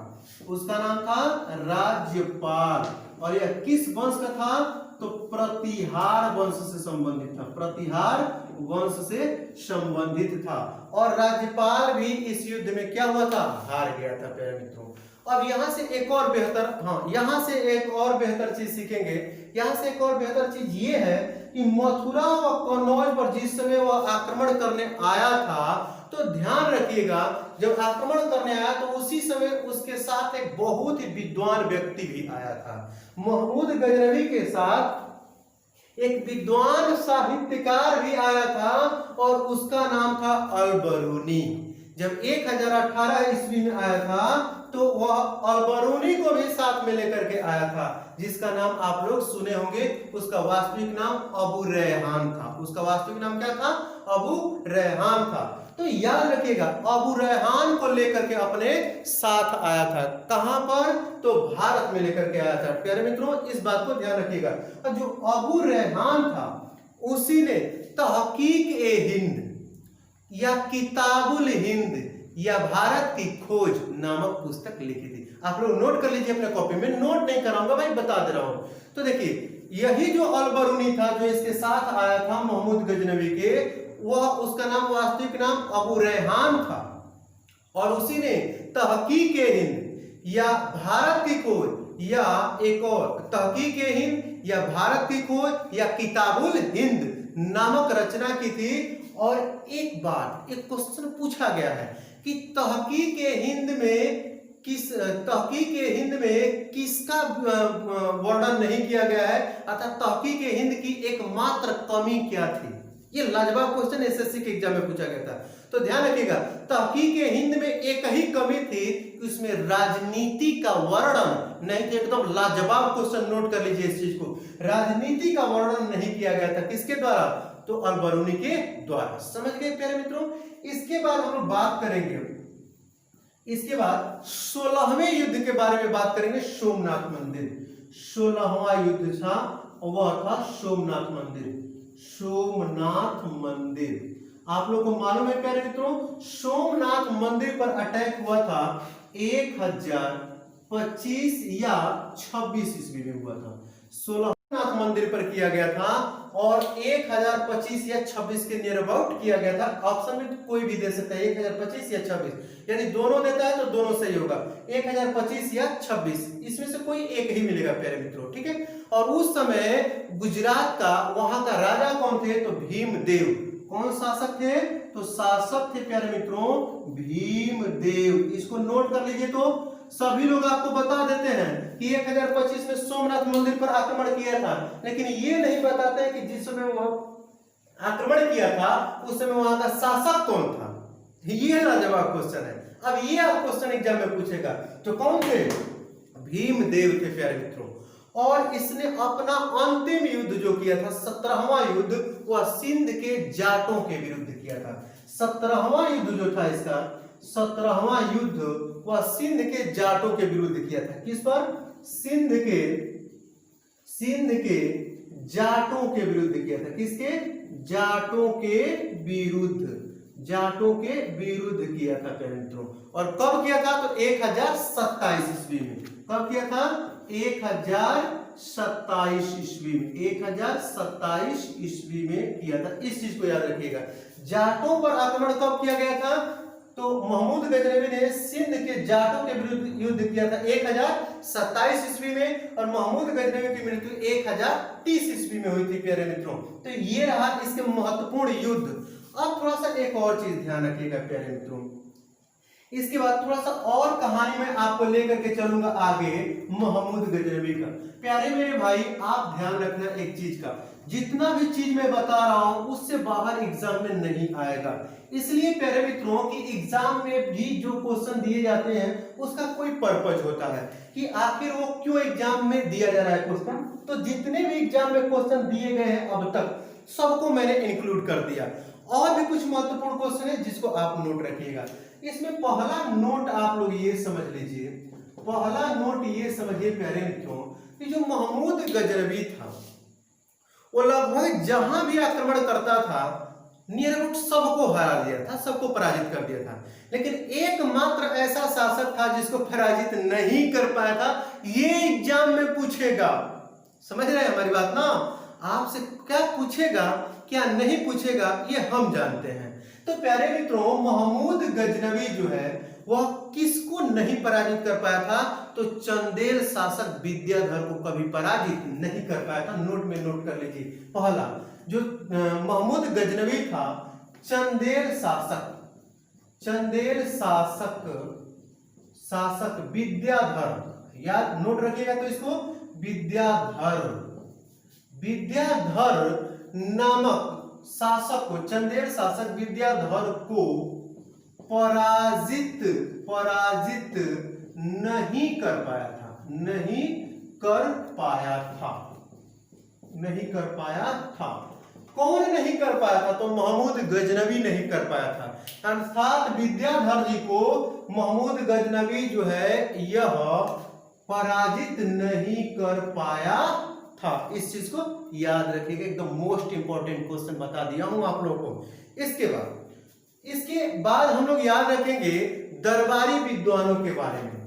उसका नाम था राज्यपाल। और यह किस वंश का था? तो प्रतिहार वंश से संबंधित था, प्रतिहार वंश से संबंधित था। और राज्यपाल भी इस युद्ध में क्या हुआ था? हार गया था प्यारे मित्रों। अब यहाँ से एक और बेहतर चीज सीखेंगे। यहाँ से एक और बेहतर चीज ये है कि मथुरा व कन्नौज पर जिस समय वह आक्रमण करने आया था, तो ध्यान रखिएगा जब आक्रमण करने आया तो उसी समय उसके साथ एक बहुत ही विद्वान व्यक्ति भी आया था। महमूद गजनवी के साथ एक विद्वान साहित्यकार भी आया था और उसका नाम था अलबरूनी। जब 1018 ईस्वी में आया था तो वह अलबरूनी को भी साथ में लेकर के आया था, जिसका नाम आप लोग सुने होंगे। उसका वास्तविक नाम अबू रैहान था। उसका वास्तविक नाम क्या था? अबू रैहान था। तो याद रखिएगा, अबू रैहान को लेकर के अपने साथ आया था। कहां पर? तो भारत में लेकर के आया था। प्यारे मित्रों, इस बात को ध्यान रखिएगा। जो अबू रैहान था उसी ने तहकीक ए हिंद या किताबुल हिंद या भारत की खोज नामक पुस्तक लिखी थी। आप लोग नोट कर लीजिए अपने कॉपी में, नोट नहीं कराऊंगा भाई, बता दे रहा हूं। तो देखिए, यही जो अलबरूनी था जो इसके साथ आया था महमूद गजनवी के, वह उसका नाम वास्तविक नाम अबू रैहान था और उसी ने तहकीक ए हिंद या भारत की खोज या एक और तहकीक ए हिंद या भारत की खोज या किताबुल हिंद नामक रचना की थी। और एक बात, एक क्वेश्चन पूछा गया है कि तहकीक ए हिंद में किसका वर्णन नहीं किया गया है, अर्थात तहकीक ए हिंद की एकमात्र कमी क्या थी। ये लाजवाब क्वेश्चन एसएससी के एग्जाम में पूछा गया था। तो ध्यान रखिएगा, तहकीक ए हिंद में एक ही कमी थी कि उसमें राजनीति का वर्णन नहीं। तो एकदम लाजवाब क्वेश्चन, नोट कर लीजिए इस चीज को। राजनीति का वर्णन नहीं किया गया था, किसके द्वारा? तो अलबरूनी के द्वारा। समझ गए प्यारे मित्रों? इसके बाद हम लोग बात करेंगे, इसके बाद 16वें युद्ध के बारे में बात करेंगे। सोमनाथ मंदिर 16वां युद्ध था, वह था सोमनाथ मंदिर। सोमनाथ मंदिर आप लोग को मालूम है प्यारे मित्रों, सोमनाथ मंदिर पर अटैक हुआ था 1025 या 26 ईस्वी में हुआ था। सोमनाथ मंदिर पर किया गया था और 1025 या 26 के नियर अबाउट किया गया था। ऑप्शन में कोई भी दे सकता है, 1025 या 26, यानी दोनों देता है तो दोनों सही होगा। 1025 या 26, इसमें से कोई एक ही मिलेगा प्यारे मित्रों, ठीक है। और उस समय गुजरात का वहां का राजा कौन थे? तो भीमदेव। कौन शासक थे? तो शासक थे प्यारे मित्रों भीमदेव। इसको नोट कर लीजिए। तो सभी लोग आपको बता देते हैं कि 1025 में सोमनाथ मंदिर पर आक्रमण किया था, लेकिन ये नहीं बताते हैं कि जिस समय वह आक्रमण किया था उस समय वहां का शासक कौन था। ये लाजवाब क्वेश्चन है। अब ये आप क्वेश्चन एग्जाम में पूछेगा। तो कौन थे? भीमदेव थे प्यारे मित्रों। और इसने अपना अंतिम युद्ध जो किया था 17वां युद्ध, वह सिंध के जाटों के विरुद्ध किया था। 17वां युद्ध जो था इसका, 17वां युद्ध वह सिंध के जाटों के विरुद्ध किया था। किस पर? सिंध के जाटों के विरुद्ध किया था। किसके? जाटों के विरुद्ध किया था प्यारे मित्रों। और कब किया था? तो 1027 ईस्वी में। कब किया था? 1027 ईस्वी में। 1027 ईस्वी में किया था। इस चीज को याद रखिएगा। जाटों पर आक्रमण कब किया गया था? तो महमूद गजनवी ने सिंध के जाटों के विरुद्ध युद्ध किया था 1027 ईस्वी में, और महमूद गजनवी की मृत्यु 1030 ईस्वी में हुई थी प्यारे मित्रों। तो ये रहा इसके महत्वपूर्ण युद्ध। अब थोड़ा सा एक और चीज ध्यान रखिएगा प्यारे मित्रों। इसके बाद थोड़ा सा और कहानी में आपको लेकर के चलूंगा आगे महमूद गजनवी का। प्यारे मेरे भाई, आप ध्यान रखना एक चीज का, जितना भी चीज मैं बता रहा हूं उससे बाहर एग्जाम में नहीं आएगा। इसलिए प्यारे मित्रों कि एग्जाम में भी जो क्वेश्चन दिए जाते हैं उसका कोई पर्पज होता है कि आखिर वो क्यों एग्जाम में दिया जा रहा है क्वेश्चन। तो जितने भी एग्जाम में क्वेश्चन दिए गए हैं अब तक, सबको मैंने इंक्लूड कर दिया। और भी कुछ महत्वपूर्ण क्वेश्चन है जिसको आप नोट रखिएगा। इसमें पहला नोट आप लोग ये समझ लीजिए, पहला नोट ये समझिए प्यारे मित्रों कि जो महमूद गजनवी था वो लगभग जहां भी आक्रमण करता था नियर अबाउट सबको हरा दिया था, सबको पराजित कर दिया था। लेकिन एकमात्र ऐसा शासक था जिसको पराजित नहीं कर पाया था। ये एग्जाम में पूछेगा, समझ रहे हैं हमारी बात ना। आपसे क्या पूछेगा क्या नहीं पूछेगा ये हम जानते हैं। तो प्यारे मित्रों, महमूद गजनवी जो है वह किसको नहीं पराजित कर पाया था? तो चंदेल शासक विद्याधर को कभी पराजित नहीं कर पाया था। नोट में नोट कर लीजिए। पहला जो महमूद गजनवी था, चंदेल शासक विद्याधर, याद नोट रखिएगा तो इसको, विद्याधर नामक शासक को, चंदेल शासक विद्याधर को पराजित पराजित नहीं कर पाया था, नहीं कर पाया था, नहीं कर पाया था। कौन नहीं कर पाया था? तो महमूद गजनवी नहीं कर पाया था। अर्थात विद्याधर जी को महमूद गजनवी जो है यह पराजित नहीं कर पाया था। इस चीज को याद रखिएगा, एकदम मोस्ट इंपॉर्टेंट क्वेश्चन बता दिया हूं आप लोगों को। इसके बाद हम लोग याद रखेंगे दरबारी विद्वानों के बारे में।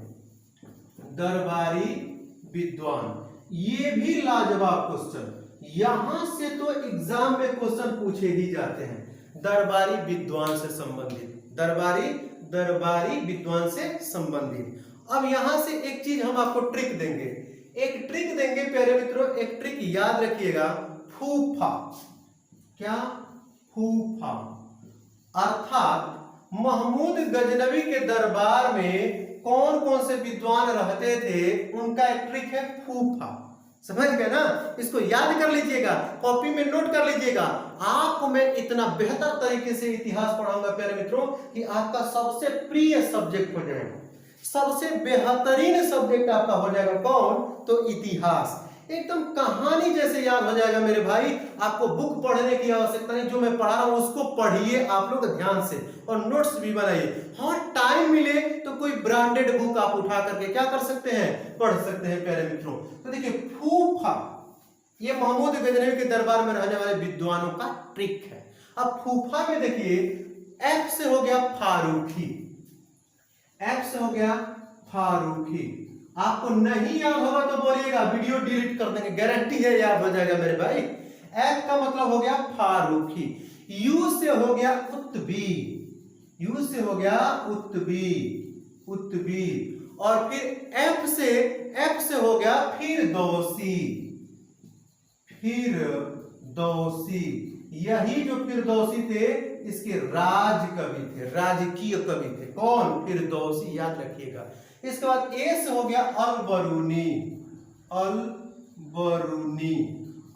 दरबारी विद्वान, ये भी लाजवाब क्वेश्चन, यहां से तो एग्जाम में क्वेश्चन पूछे ही जाते हैं। दरबारी विद्वान से संबंधित, दरबारी विद्वान से संबंधित। अब यहां से एक चीज हम आपको ट्रिक देंगे, एक ट्रिक देंगे प्यारे मित्रों, एक ट्रिक याद रखिएगा। फूफा, क्या? फूफा। अर्थात महमूद गजनवी के दरबार में कौन कौन से विद्वान रहते थे, उनका एक ट्रिक है फूफा। समझ गए ना? इसको याद कर लीजिएगा, कॉपी में नोट कर लीजिएगा। आपको मैं इतना बेहतर तरीके से इतिहास पढ़ाऊंगा प्यारे मित्रों कि आपका सबसे प्रिय सब्जेक्ट हो जाएगा, सबसे बेहतरीन सब्जेक्ट आपका हो जाएगा। कौन? तो इतिहास। एकदम कहानी जैसे याद हो जाएगा मेरे भाई। आपको बुक पढ़ने की आवश्यकता नहीं, जो मैं पढ़ा रहा हूं उसको पढ़िए आप लोग ध्यान से, और नोट्स भी बनाइए। हाँ, टाइम मिले तो कोई ब्रांडेड बुक आप उठा करके क्या कर सकते हैं, पढ़ सकते हैं प्यारे मित्रों। तो देखिए फूफा, ये महमूद गजनवी के दरबार में रहने वाले विद्वानों का ट्रिक है। अब फूफा में देखिए, एफ से हो गया फारूकी, एफ से हो गया फारूकी। आपको नहीं याद होगा तो बोलिएगा, वीडियो डिलीट कर देंगे, गारंटी है याद हो जाएगा मेरे भाई। एफ का मतलब हो गया फारूकी। यू से हो गया उत्बी, यू से हो गया उत्बी, उत्बी। और फिर एफ से हो गया फिरदौसी, फिरदौसी। यही जो फिरदौसी थे इसके राज कवि थे, राजकीय कवि थे। कौन? फिरदौसी, याद रखिएगा। इसके बाद ए से हो गया अलबरूनी, अलबरूनी।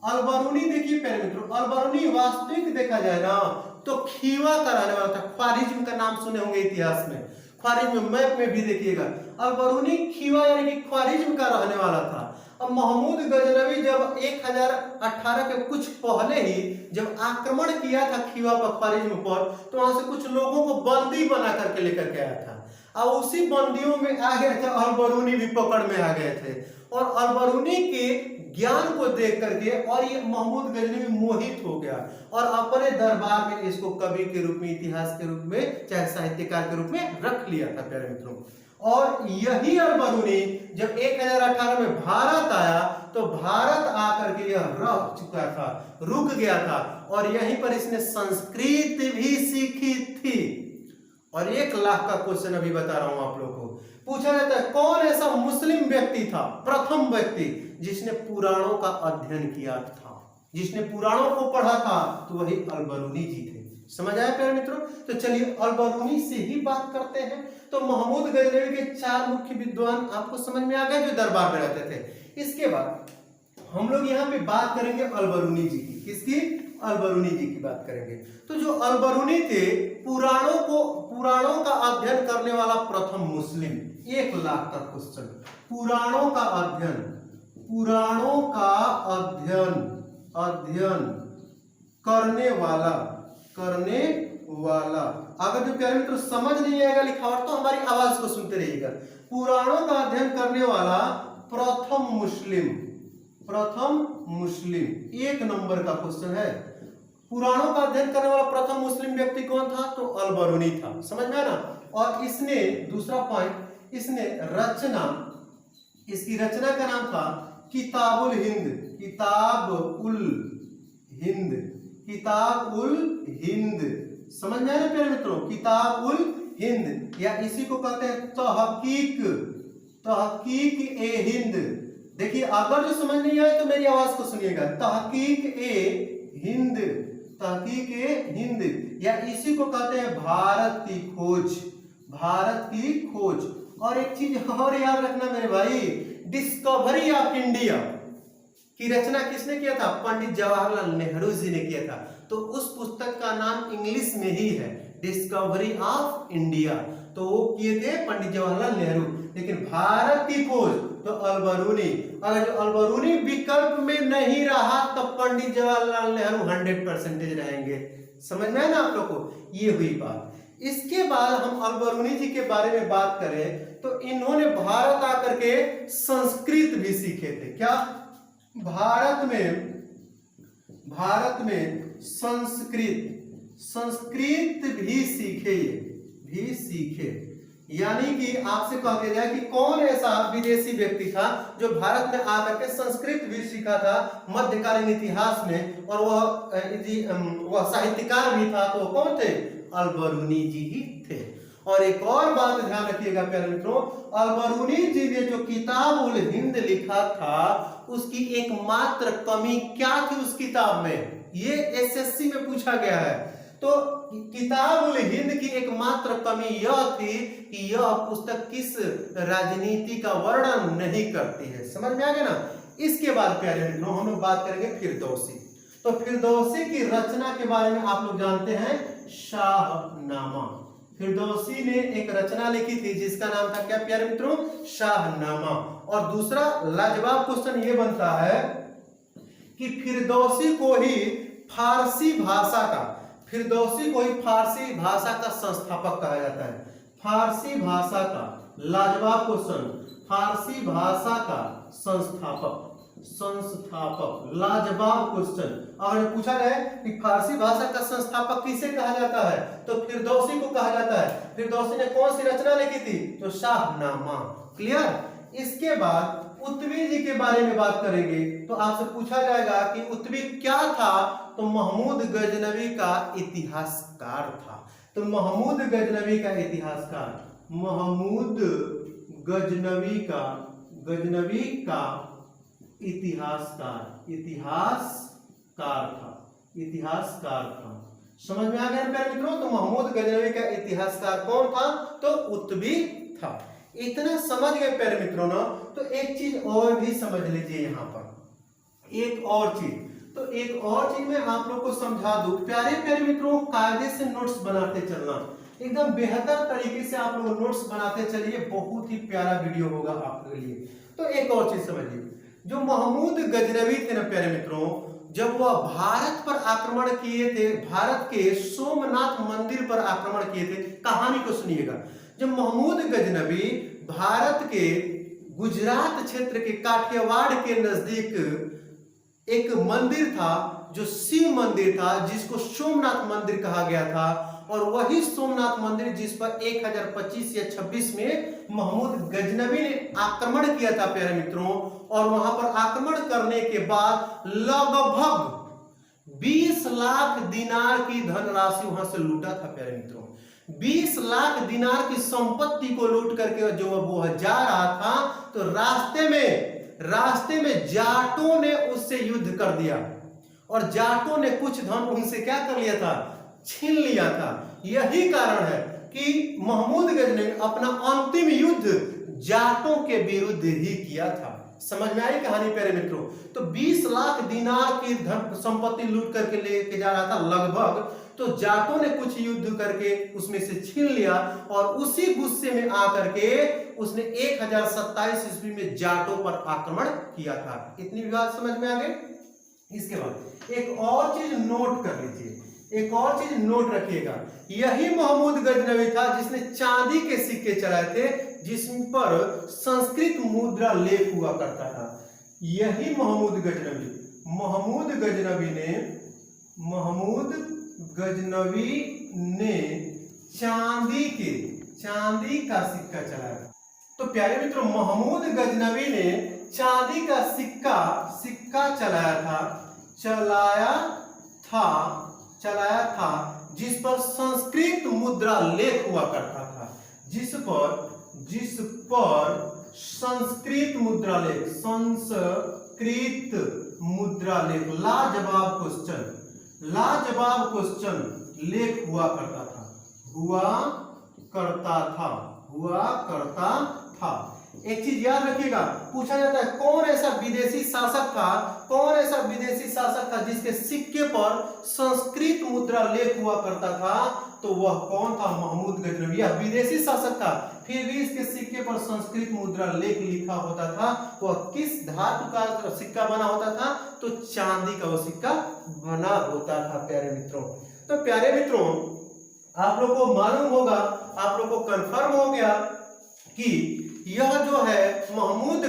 अलबरूनी देखिए प्यारे मित्रों, अलबरूनी वास्तविक देखा जाए ना तो खीवा का रहने वाला था। ख्वारिज्म का नाम सुने होंगे इतिहास में, ख्वारिज्म मैप में भी देखिएगा। अलबरूनी खीवा यानी कि ख्वारिज्म का रहने वाला था। अब महमूद गजनवी जब 1018 के कुछ पहले ही जब आक्रमण किया था खीवा पर, ख्वारिज्म पर, तो वहां से कुछ लोगों को बंदी बना करके लेकर के आया था। और उसी बंदियों में आ गए थे, अलबरूनी भी पकड़ में आ गए थे। और अलबरूनी के ज्ञान को देख करके और ये महमूद गजनवी मोहित हो गया और अपने दरबार में इसको कवि के रूप में, इतिहास के रूप में, चाहे साहित्यकार के रूप में रख लिया था प्यारे मित्रों। और यही अलबरूनी जब 1018 में भारत आया तो भारत आकर के यह रह चुका था, रुक गया था, और यहीं पर इसने संस्कृत भी सीखी थी। और 1 लाख का क्वेश्चन अभी बता रहा हूं आप लोगों को। पूछा जाता है कौन ऐसा मुस्लिम व्यक्ति था, प्रथम व्यक्ति जिसने पुराणों का अध्ययन किया था, जिसने पुराणों को पढ़ा था, तो वही अलबरूनी जी थे। समझ आया प्यारे मित्रों? तो चलिए अलबरूनी से ही बात करते हैं। तो महमूद गजनवी के 4 मुख्य विद्वान आपको समझ में आ गए जो दरबार में रहते थे। इसके बाद हम लोग यहाँ पे बात करेंगे अलबरूनी जी की। किसकी? अलबरूनी जी की बात करेंगे। तो जो अलबरूनी थे, पुराणों का अध्ययन करने वाला प्रथम मुस्लिम। 1 लाख का क्वेश्चन, पुराणों का अध्ययन करने वाला। अगर जो प्यारे मित्रों समझ नहीं आएगा लिखावट तो हमारी आवाज को सुनते रहिएगा। पुराणों का अध्ययन करने वाला प्रथम मुस्लिम 1 नंबर का क्वेश्चन है। पुराणों का अध्ययन करने वाला प्रथम मुस्लिम व्यक्ति कौन था? तो अलबरूनी था। समझ में आया ना? और इसने दूसरा पॉइंट, इसने रचना, इसकी रचना का नाम था किताबुल हिंद। समझ में आया ना प्यारे मित्रों? किताबुल हिंद, या इसी को कहते हैं तहकीक ए हिंद। देखिए अगर जो समझ नहीं आए तो मेरी आवाज को सुनिएगा। तहकीक ए हिंद, या इसी को कहते हैं भारत की खोज। और एक चीज और याद रखना मेरे भाई, डिस्कवरी ऑफ इंडिया की रचना किसने किया था? पंडित जवाहरलाल नेहरू जी ने किया था। तो उस पुस्तक का नाम इंग्लिश में ही है, डिस्कवरी ऑफ इंडिया, तो वो किए थे पंडित जवाहरलाल नेहरू। लेकिन भारत की खोज तो अलबरूनी। अगर जो अलबरूनी विकल्प में नहीं रहा तो पंडित जवाहरलाल नेहरू 100% रहेंगे। समझ में है ना आप लोग को, ये हुई बात। इसके बाद हम अलबरूनी जी के बारे में बात करें तो इन्होंने भारत आकर के संस्कृत भी सीखे थे। क्या भारत में संस्कृत भी सीखे। यानी कि आपसे कहा गया कि कौन ऐसा विदेशी व्यक्ति था जो भारत में आकर के संस्कृत भी सीखा था मध्यकालीन इतिहास में, और वह साहित्यकार भी था, तो कौन थे? अलबरूनी जी ही थे। और एक और बात ध्यान रखिएगा प्यारे मित्रों, अलबरूनी जी ने जो किताब उल हिंद लिखा था उसकी एकमात्र कमी क्या थी उस किताब में? ये एसएससी में पूछा गया है। तो किताब उल हिंद की एकमात्र कमी यह थी कि यह पुस्तक किस राजनीति का वर्णन नहीं करती है। समझ में आ गया ना। इसके बाद प्यारे मित्रों हम लोग बात करेंगे फिरदौसी। तो फिरदौसी की रचना के बारे में आप लोग जानते हैं, शाहनामा। फिरदौसी ने एक रचना लिखी थी जिसका नाम था क्या प्यारे मित्रों? शाहनामा। और दूसरा लाजवाब क्वेश्चन ये बनता है कि फिरदौसी को ही फारसी भाषा का संस्थापक कहा जाता है। फारसी भाषा का, लाजवाब क्वेश्चन, फारसी भाषा का संस्थापक, लाजवाब क्वेश्चन। अगर पूछा जाए कि फारसी भाषा का संस्थापक किसे कहा जाता है तो फिरदौसी को कहा जाता है। फिरदौसी ने कौन सी रचना लिखी थी? तो शाहनामा। क्लियर। इसके बाद उत्वी जी के बारे में बात करेंगे तो आपसे पूछा जाएगा कि उत्वी क्या था? तो महमूद गजनवी का इतिहासकार था। तो महमूद गजनवी का इतिहासकार, महमूद गजनवी का इतिहासकार था। समझ में आ गया प्यारे मित्रों। तो महमूद गजनवी का इतिहासकार कौन था? तो उत्वी था। इतना समझ गए प्यारे मित्रों ना। तो एक चीज और भी समझ लीजिए यहाँ पर, एक और चीज मैं आप लोग को समझा दूं। प्यारे मित्रों, कायदे से नोट्स बनाते चलना, एकदम बेहतर तरीके से आप लोग नोट्स बनाते चलिए, बहुत ही प्यारा वीडियो होगा आपके लिए। तो एक और चीज समझिए, जो महमूद गजनवी थे ना प्यारे मित्रों, जब वह भारत पर आक्रमण किए थे, भारत के सोमनाथ मंदिर पर आक्रमण किए थे। कहानी को सुनिएगा। जब महमूद गजनवी भारत के गुजरात क्षेत्र के काठियावाड़ के नजदीक एक मंदिर था जो शिव मंदिर था, जिसको सोमनाथ मंदिर कहा गया था, और वही सोमनाथ मंदिर जिस पर 1025 या 26 में महमूद गजनवी ने आक्रमण किया था प्यारे मित्रों। और वहां पर आक्रमण करने के बाद लगभग 20 लाख दिनार की धनराशि वहां से लूटा था प्यारे मित्रों। 20 लाख दिनार की संपत्ति को लूट करके जो वो जा रहा था, तो रास्ते में जाटों ने उससे युद्ध कर दिया, और जाटों ने कुछ धन उनसे क्या कर लिया था? छीन लिया था। यही कारण है कि महमूद गजनवी ने अपना अंतिम युद्ध जाटों के विरुद्ध ही किया था। समझ में आई कहानी प्यारे मित्रों। तो 20 लाख दिनार की धन संपत्ति लूट करके लेके जा रहा था लगभग, तो जाटों ने कुछ युद्ध करके उसमें से छीन लिया, और उसी गुस्से में आकर के उसने 1027 ईस्वी में जाटों पर आक्रमण किया था। इतनी बात समझ में आ गई। इसके बाद एक और चीज नोट कर लीजिए, एक और चीज नोट रखिएगा। यही महमूद गजनवी था जिसने चांदी के सिक्के चलाए थे जिस पर संस्कृत मुद्रा लेख हुआ करता था। यही महमूद गजनवी ने चांदी का सिक्का चलाया। तो प्यारे मित्रों, महमूद गजनवी ने चांदी का सिक्का चलाया था जिस पर संस्कृत मुद्रा लेख हुआ करता था, जिस पर संस्कृत मुद्रा लेख, लाजवाब क्वेश्चन लेख हुआ करता था। एक चीज याद रखिएगा, पूछा जाता है कौन ऐसा विदेशी शासक था जिसके सिक्के पर संस्कृत मुद्रा लेख हुआ करता था, तो वह कौन था? महमूद गजनवी। यह विदेशी शासक था, फिर भी इसके सिक्के पर संस्कृत मुद्रा लेख लिखा होता था। वह किस धातु का सिक्का बना होता था? तो चांदी का वो सिक्का बना होता था प्यारे मित्रों। तो प्यारे मित्रों, आप लोग को मालूम होगा, आप लोग को कंफर्म हो गया कि यह जो है महमूद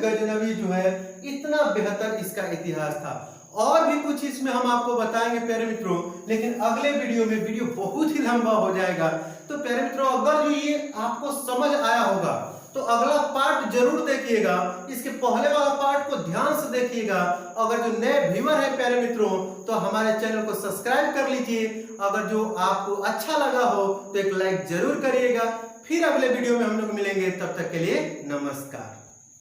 गजनवी जो है इतना बेहतर इसका इतिहास था। और भी कुछ इसमें हम आपको बताएंगे प्यारे मित्रों, लेकिन अगले वीडियो में, वीडियो बहुत ही लंबा हो जाएगा। तो प्यारे मित्रों, अगर जो ये आपको समझ आया होगा तो अगला पार्ट जरूर देखिएगा, इसके पहले वाला पार्ट को ध्यान से देखिएगा। अगर जो नए व्यूअर है प्यारे मित्रों, तो हमारे चैनल को सब्सक्राइब कर लीजिए। अगर जो आपको अच्छा लगा हो तो एक लाइक जरूर करिएगा। फिर अगले वीडियो में हम लोग मिलेंगे, तब तक के लिए नमस्कार।